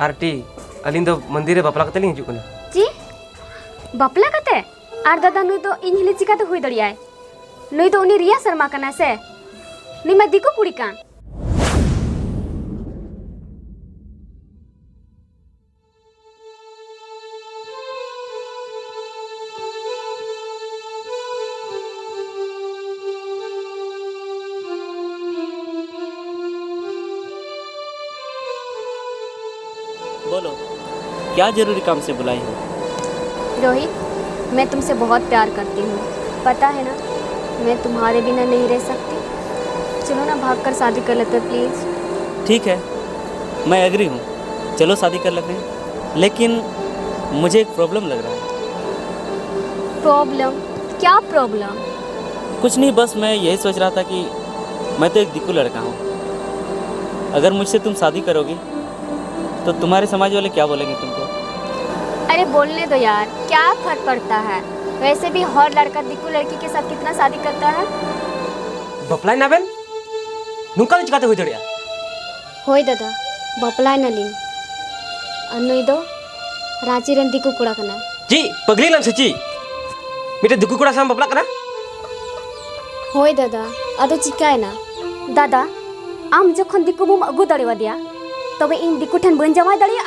RT अलिंग दो मंदिर रे बापला कते लिंग हिजु कना जी बापला कते आर दादा नुई तो इन हिली चिकाते हुई दड़ियाय नुई तो उनी रिया शर्मा कना से नी मैं दिको कुड़ी कान बोलो क्या जरूरी काम से बुलाई हो? रोहित, मैं तुमसे बहुत प्यार करती हूँ, पता है ना। मैं तुम्हारे बिना नहीं रह सकती। चलो ना भागकर शादी कर लेते प्लीज। ठीक है, मैं एग्री हूँ, चलो शादी कर लेते हैं। लेकिन मुझे एक प्रॉब्लम लग रहा है। प्रॉब्लम? क्या प्रॉब्लम? कुछ नहीं, बस मैं यही सोच रहा था कि मैं तो एक दिक्कू लड़का हूँ। अगर मुझसे तुम शादी करोगी तो तुम्हारे समाज वाले क्या बोलेंगे तुमको? अरे बोलने दो यार, क्या फर्क पड़ता है। वैसे भी हर लड़का दिक्कू लड़की के साथ कितना शादी करता है। बपलाय ना बेन नुका चिकाते हुई दड़िया होय दादा बपलाय ना लिंग अनुई दो रांची रेन दिक्कू कुड़ा कना जी पगली नाम से ची मिटे दुकु कुड़ा साम बपला कना होय दादा अदो चिकाय ना दादा आम जखन दिक्कू बुम अगु दड़ेवा दिया तबे इन दिक्कू ठन बन जमा दड़िया